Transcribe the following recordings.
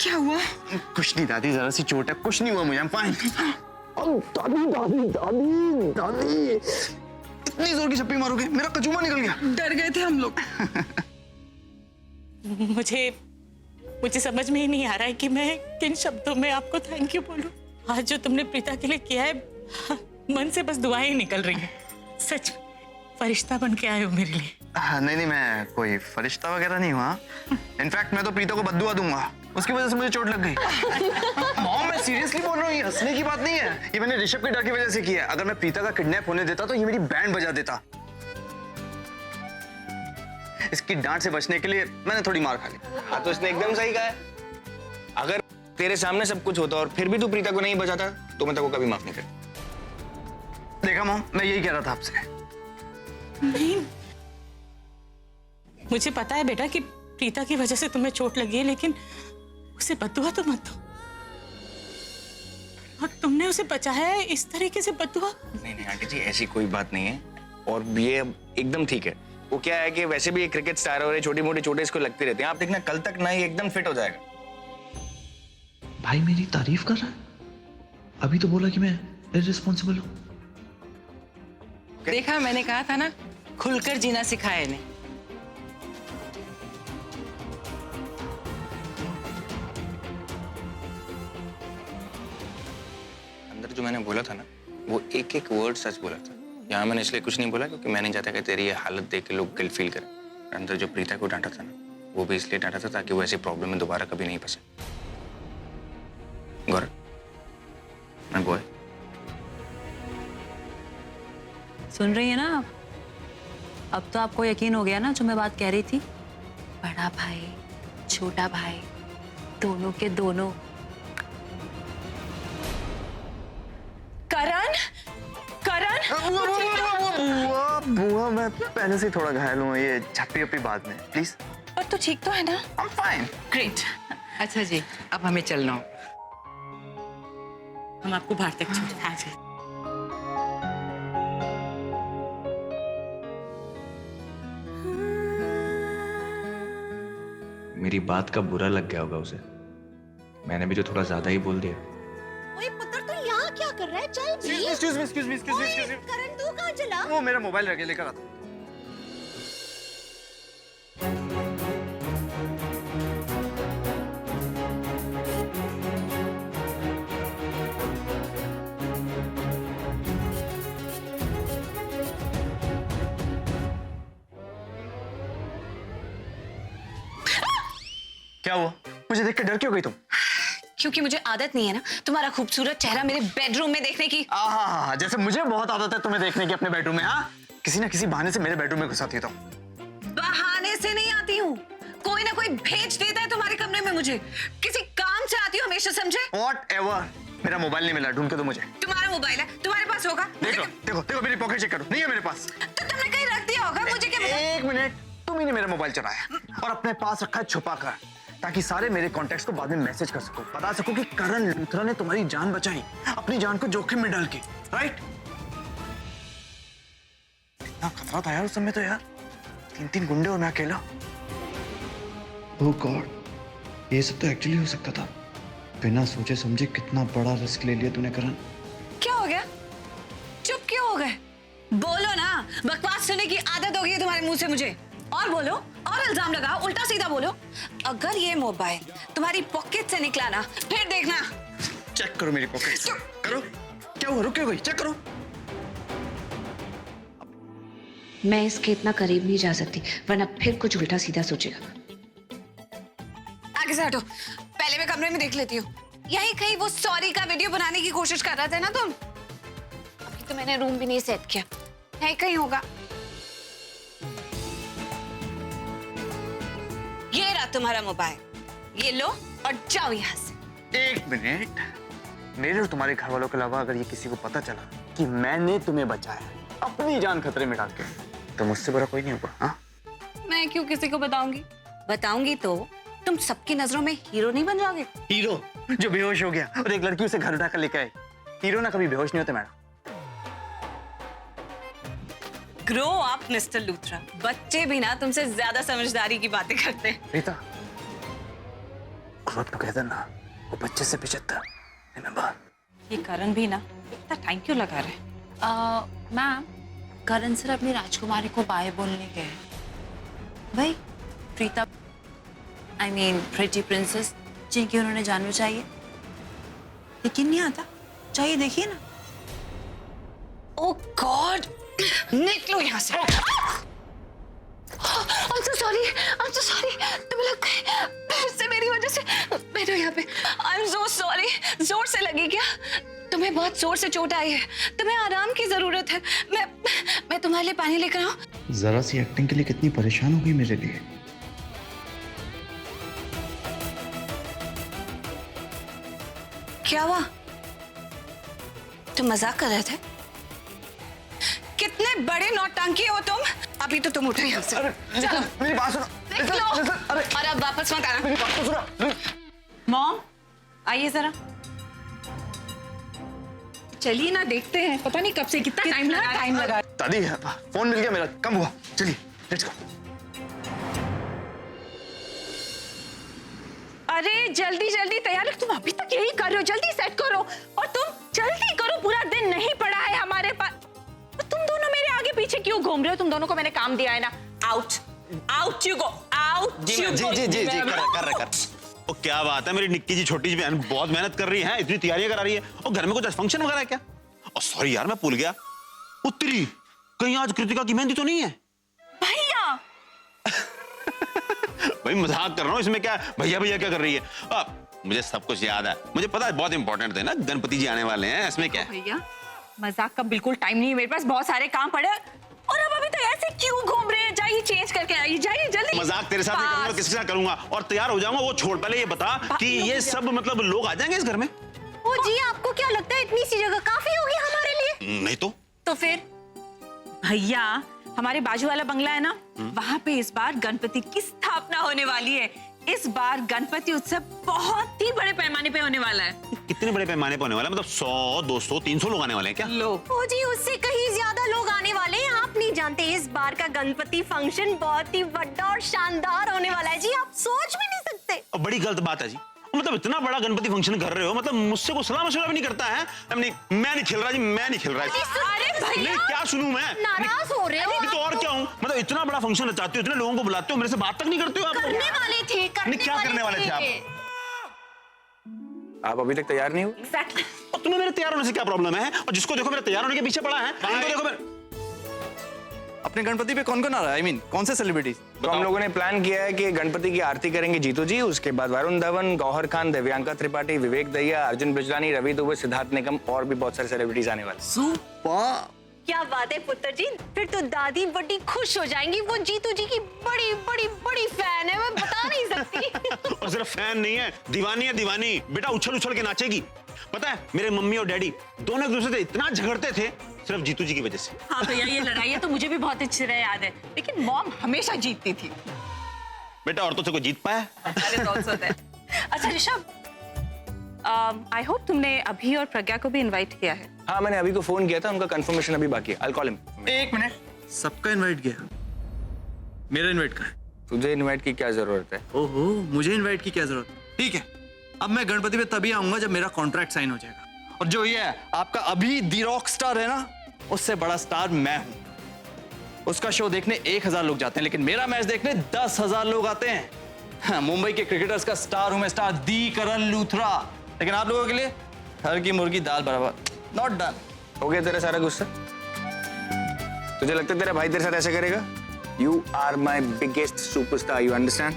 क्या हुआ? कुछ नहीं दादी, जरा सी चोट है, कुछ नहीं हुआ मुझे, I'm fine। दादी दादी दादी दादी, इतनी जोर की छप्पी मारोगे, मेरा कचूमा निकल गया। डर गए थे हम लोग। मुझे समझ में ही नहीं आ रहा है कि मैं किन शब्दों में आपको थैंक यू बोलूं। आज जो तुमने प्रीता के लिए किया है, मन से बस दुआएं ही निकल रही हैं। सच फरिश्ता बन के आए हो मेरे लिए। नहीं नहीं, मैं कोई फरिश्ता वगैरह नहीं हुआ। इनफैक्ट मैं तो प्रीता को बद्दुआ दूंगा, उसकी वजह से मुझे चोट लग गई। मॉम, मैं सीरियसली बोल रहा हूँ, ये हंसने की बात नहीं है। ये मैंने ऋषभ के डर की वजह से किया है। अगर मैं प्रीता का किडनैप होने देता तो ये मेरी बैंड बजा देता। इसकी डांट से बचने के लिए मैंने थोड़ी मार खा ली। हाँ तो इसने एकदम सही कहा है। अगर तेरे सामने सब कुछ होता और फिर भी तू प्रीता को नहीं बचाता तो मैं तेरे को कभी माफ नहीं करता। देखा मॉम, मैं यही कह रहा था आपसे। नहीं, मुझे पता है बेटा कि प्रीता की वजह से तुम्हें चोट लगी है, लेकिन उसे बद्दुआ तो मत दो। और तुमने उसे बचाया है, इस तरीके से बद्दुआ? नहीं नहीं आंटी जी, ऐसी कोई बात नहीं है। और ये अब एकदम ठीक है। वो क्या है कि वैसे भी एक क्रिकेट स्टार और छोटी मोटी चोटें इसको लगती रहती हैं। आप देखना कल तक ना ही एकदम फिट हो जाएगा। भाई मेरी तारीफ कर रहा है? अभी तो बोला कि मैं इररिस्पॉन्सिबल हूं। देखा, मैंने कहा था ना, खुलकर जीना सिखाया इन्हें। अंदर जो मैंने बोला था ना, वो एक एक वर्ड सच बोला था। यहाँ मैंने इसलिए कुछ नहीं बोला क्योंकि मैं नहीं चाहता कि तेरी ये हालत देख के लोग गिल्ट फील करें। अंदर जो प्रीता को डांटा था ना, वो भी इसलिए डांटा था ताकि वो ऐसी प्रॉब्लम में दोबारा कभी नहीं फंसे। गौरव, मैं बॉय। सुन रही है ना आप? अब तो आपको यकीन हो गया ना जो मैं बात कह रही थी? बड़ा भाई छोटा भाई दोनों के दोनों। करण, करण, बुआ, मैं पहले से थोड़ा घायल हूँ, ये छप्पी वप्पी बाद में, प्लीज। पर तू ठीक तो है ना? I'm fine। ग्रेट। अच्छा जी, अब हमें चलना हो। हम आपको बाहर तक छोड़ दें। हाँ जी। मेरी बात का बुरा लग गया होगा उसे। मैंने भी जो थोड़ा ज्यादा ही बोल दिया। ओए पुत्र, तू यहाँ क्या कर रहा है? चल भी। Excuse me। करण, तू कहाँ चला? वो मेरा मोबाइल रख के लेकर आता। क्या हुआ? मुझे देख के डर क्यों गई तुम? क्योंकि मुझे आदत नहीं है ना तुम्हारा खूबसूरत चेहरा मेरे बेडरूम में देखने की। जैसे मुझे बहुत आदत है तुम्हें देखने की अपने बेडरूम में। हाँ, किसी ना किसी बहाने से मेरे बेडरूम में घुसाती हो। बहाने से नहीं आती हूँ, कोई ना कोई भेज देता है तुम्हारे कमरे में मुझे। किसी काम से आती हूँ हमेशा, समझे? Whatever, मेरा मोबाइल नहीं मिला, ढूंढ के दो मुझे। तुम्हारा मोबाइल है, तुम्हारे पास होगा। देखो मेरी पॉकेट चेक करो, नहीं है मेरे पास। तो तुमने कहीं रख दिया होगा, मुझे क्या पता? एक मिनट, तुम ही ने मेरा मोबाइल चुराया और अपने पास रखा है छुपा कर, ताकि सारे मेरे कॉन्टेक्ट्स को बाद में मैसेज कर सको, बता सको कि करण लूथरा ने तुम्हारी जान बचाई, अपनी जान को जोखिम में डाल के। राइट? इतना खतरा था यार उस समय तो यार, 3 गुंडे और मैं अकेला। ओह गॉड, ये सब तो एक्चुअली हो सकता था। बिना सोचे समझे कितना बड़ा रिस्क ले लिया तूने करण। क्या हो गया? चुप क्यों हो गए? बोलो ना, बकवास सुनने की आदत हो गई है तुम्हारे मुंह से मुझे। और बोलो, और इल्जाम लगाओ, उल्टा सीधा बोलो। अगर ये मोबाइल तुम्हारी पॉकेट से निकला ना, फिर देखना। चेक करो मेरी पॉकेट, करो। क्या हुआ? रुक क्यों गई? चेक करो। मैं इसके इतना करीब नहीं जा सकती, वरना फिर कुछ उल्टा सीधा सोचेगा। आगे से हटो, पहले मैं कमरे में देख लेती हूँ। यही कहीं वो सॉरी का वीडियो बनाने की कोशिश कर रहे थे ना तुम? अभी तो मैंने रूम भी नहीं सेट किया, यही कहीं होगा। ये रहा तुम्हारा मोबाइल, ये लो और जाओ यहाँ से। एक मिनट, मेरे और तुम्हारे घर वालों के अलावा अगर ये किसी को पता चला कि मैंने तुम्हें बचाया अपनी जान खतरे में डाल के, तो मुझसे बुरा कोई नहीं होगा। हाँ? मैं क्यों किसी को बताऊंगी? बताऊंगी तो तुम सबकी नजरों में हीरो नहीं बन जाओगे? हीरो जो बेहोश हो गया और एक लड़की उसे घर उठाकर लेकर आई। हीरो ना कभी बेहोश नहीं होते madam. Grow up mister Luthra, बच्चे भी ना तुमसे ज्यादा समझदारी की बातें करते हैं। रीता, वक्त तो कहते ना वो 25 से 75। रिमेंबर? ये करण भी ना इतना टाइम क्यों लगा रहे? मैम, करण सर अपनी राजकुमारी को बाय बोलने गए। भाई Preeta, I mean pretty princess जिनकी उन्होंने जान बचाई है, लेकिन नहीं आता। चाहिए देखिए ना। ओह गॉड, निकलो यहाँ से। I'm so sorry, I'm so sorry। तुम्हें लग गई फिर से मेरी वजह से। बैठो यहाँ पे। I'm so sorry। जोर से लगी क्या? तुम्हें बहुत जोर से चोट आई है, तुम्हें आराम की जरूरत है। मैं तुम्हारे लिए पानी लेकर आऊं? जरा सी एक्टिंग के लिए कितनी परेशान हो गई मेरे लिए। क्या हुआ? तुम मजाक कर रहे थे? कितने बड़े नौटंकी हो तुम। अभी तो तुम उठो यहाँ से। चलो मेरी बात सुनो। निकलो। अरे और अब वापस मत आना। मेरी बात तो सुनो। मॉम आइए जरा। चलिए ना, देखते हैं। पता नहीं कब से कितना टाइम लगा। दादी फोन मिल गया मेरा, कम हुआ। चलिए लेट्स गो। अरे जल्दी जल्दी तैयार, तुम अभी तक यही कर रहे हो। जल्दी सेट करो और तुम जल्दी करो, पूरा दिन नहीं पड़ा है हमारे पास। तुम दोनों मेरे आगे पीछे क्यों घूम रहे हो? तुम दोनों को मैंने काम दिया है ना। Out out you go, out you go. जी कर। ओ क्या बात है, मेरी निक्की जी छोटी जी बहन बहुत मेहनत कर रही है, इतनी तैयारियां करा रही है। और घर में कुछ फंक्शन वगैरह है क्या? और सॉरी यार, मैं भूल गया। उत्तरी, कहीं आज कृतिका की मेहंदी तो नहीं है? भैया भाई मजाक कर रहा हूँ, इसमें क्या भैया भैया क्या कर रही है? मुझे सब कुछ याद है, मुझे पता है बहुत इंपॉर्टेंट थे ना, गणपति जी आने वाले हैं, इसमें क्या है? भैया मजाक का बिल्कुल टाइम नहीं है मेरे पास, बहुत सारे काम पड़े। और अब अभी तो ऐसे क्यों घूम रहे हैं? जाइए चेंज करके आइए, जाइए जल्दी। मजाक तेरे साथ नहीं करूंगा, किसी के साथ करूंगा। और तैयार हो जाऊंगा, वो छोड़। पहले ये बता कि ये सब मतलब लोग आ जाएंगे इस घर में? ओ जी, आपको क्या लगता है इतनी सी जगह काफी होगी हमारे लिए? नहीं तो फिर भैया हमारे बाजू वाला बंगला है ना, वहाँ पे इस बार गणपति की स्थापना होने वाली है। इस बार गणपति उत्सव बहुत ही बड़े पैमाने पे होने वाला है। कितने बड़े पैमाने पे होने वाला है? मतलब 100, 200, 300 लोग आने वाले हैं क्या? लोग ओ जी, उससे कहीं ज्यादा लोग आने वाले हैं। आप नहीं जानते, इस बार का गणपति फंक्शन बहुत ही बड़ा और शानदार होने वाला है जी। आप सोच भी नहीं सकते। और बड़ी गलत बात है जी। मतलब इतना बड़ा गणपति फंक्शन कर रहे हो, मतलब मुझसे को सलाह मशवरा भी नहीं करता है? मैं नहीं खेल रहा जी, मैं नहीं खेल रहा। अरे भैया नहीं, क्या सुनूं मैं? नाराज हो रहे हो? नहीं तो और क्या हूँ? मतलब इतना बड़ा फंक्शन रचाते हो, इतने लोगों को बुलाते हो, मेरे से बात तक नहीं करते हो आप? करने वाले थे, नहीं, क्या करने वाले थे आप? आप अभी तक तैयार नहीं हो? एग्जैक्टली। और तुम्हें मेरे तैयार होने से क्या प्रॉब्लम है? और जिसको देखो मेरे तैयार होने के पीछे पड़ा है, उनको देखो मेरे। अपने गणपति पे कौन कौन आ रहा है? आई मीन कौन से सेलिब्रिटीज? तो हम लोगों ने प्लान किया है कि गणपति की आरती करेंगे जीतू जी, उसके बाद वरुण धवन, गौहर खान, दिव्यांका त्रिपाठी, विवेक दहिया, अर्जुन बिजलानी, रवि दुबे, सिद्धार्थ निगम और भी बहुत सारे सेलिब्रिटीज आने वाले। सुपर। क्या बात है पुत्र जी, फिर तो दादी बड़ी खुश हो जाएंगी। वो जीतू जी की बड़ी बड़ी बड़ी फैन है, मैं बता नहीं सकती। और सिर्फ फैन नहीं है, दीवानी है, दीवानी। बेटा उछल उछल के नाचेगी। पता है मेरे मम्मी और डैडी दोनों एक दूसरे से इतना झगड़ते थे सिर्फ जीतू जी की वजह से। हाँ भैया, ये लड़ाई है तो मुझे भी बहुत अच्छी तरह याद है, लेकिन मॉम हमेशा जीतती थी। बेटा औरतों से कोई जीत पाया? अच्छा ऋषभ, आई होप तुमने अभी और प्रज्ञा को भी इनवाइट किया है। हाँ, मैंने अभी को फोन किया था, उनका कंफर्मेशन अभी बाकी है। I'll call him। एक मिनट, सबका इनवाइट किया, मेरा इनवाइट कहाँ है? तुझे इनवाइट की क्या जरूरत है? ओहो, मुझे इनवाइट की क्या जरूरत? ठीक है, अब मैं गणपति पे तभी आऊंगा जब मेरा कॉन्ट्रैक्ट साइन हो जाएगा। और जो ये है आपका अभी दी रॉक स्टार है ना, उससे बड़ा स्टार मैं हूं। उसका शो देखने 1000 लोग जाते हैं, लेकिन मेरा मैच देखने 10,000 लोग आते हैं। हाँ, मुंबई के क्रिकेटर्स का स्टार हूं मैं, स्टार दी करण लूथरा। लेकिन आप लोगों के लिए हर की मुर्गी दाल बराबर। Not done. हो गया तेरा सारा गुस्सा? तुझे लगता है तेरा भाई तेरे साथ ऐसे करेगा? You are my biggest superstar, you understand?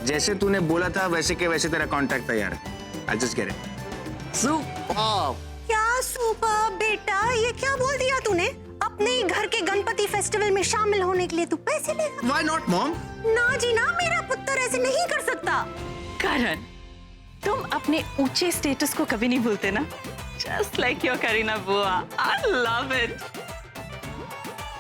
जैसे तूने बोला था वैसे के वैसे तेरा कॉन्ट्रैक्ट तैयार है। I just get it. Super. क्या सुपर बेटा, ये क्या बोल दिया तूने? अपने ही घर के गणपति फेस्टिवल में शामिल होने के लिए तू पैसे लेगा? Why not mom? ना जी ना, मेरा पुत्र ऐसे नहीं कर सकता। करण, तुम अपने ऊंचे स्टेटस को कभी नहीं भूलते ना? Just like your करीना बुआ, I love it।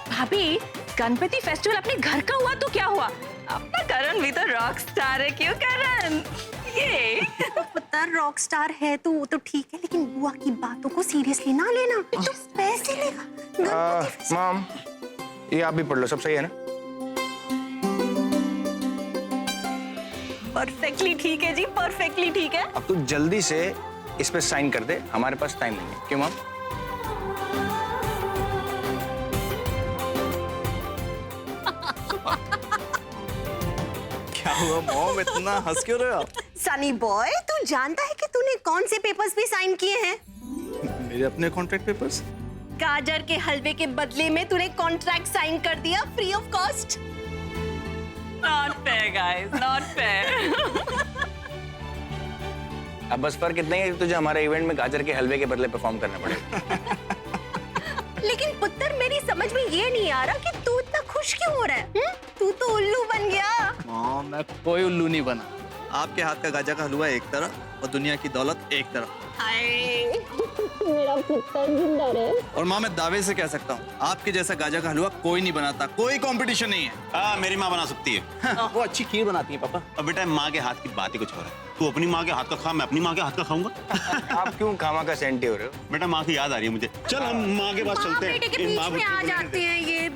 भाभी, गणपति फेस्टिवल अपने घर का हुआ तो क्या हुआ? अपना करण भी तो रॉक स्टार है, क्यों करण? ये पुत्र रॉक स्टार है तो वो तो ठीक है, लेकिन बुआ की बातों को सीरियसली ना लेना। तो पैसे लेगा गणपति फेस्टिवल। मॉम, ये आप भी पढ़ लो, सब सही है ना? परफेक्टली ठीक है जी, परफेक्टली ठीक है। अब तू जल्दी से इस पे साइन कर दे, हमारे पास टाइम नहीं है। क्यों मॉम? क्या हुआ मॉम, इतना हंस क्यों रहे हो आप? सनी बॉय, तू जानता है कि तूने कौन से पेपर्स भी साइन किए हैं? मेरे अपने कॉन्ट्रैक्ट पेपर्स। गाजर के हलवे के बदले में तूने कॉन्ट्रैक्ट साइन कर दिया free of cost. Not fair guys, not fair. अब बस फर्क इतना ही है कि तुझे हमारे इवेंट में गाजर के हलवे के बदले परफॉर्म करना पड़ेगा। लेकिन पुत्र, मेरी समझ में ये नहीं आ रहा कि तू इतना खुश क्यों हो रहा है? तू तो उल्लू बन गया। मॉम, मैं कोई उल्लू नहीं बना। आपके हाथ का गाजर का हलवा एक तरफ और दुनिया की दौलत एक तरफ। मेरा पुत्र जिंदा रहे। और माँ, मैं दावे से कह सकता हूँ, आपके जैसा गाजर का हलवा कोई नहीं बनाता, कोई कंपटीशन नहीं है। हाँ, मेरी माँ बना सकती है। वो अच्छी खीर बनाती है पापा। अब बेटा माँ के हाथ की बात ही कुछ हो रहा है। तू अपनी माँ के हाथ का खा, मैं अपनी माँ के हाथ का खाऊंगा। आप क्यों खामा का सेंटी हो रहे हो? बेटा माँ की याद आ रही है मुझे। चल हम माँ के पास चलते हैं। बेटे के इन बीच माँ में आ बच्चों को जाते हैं ये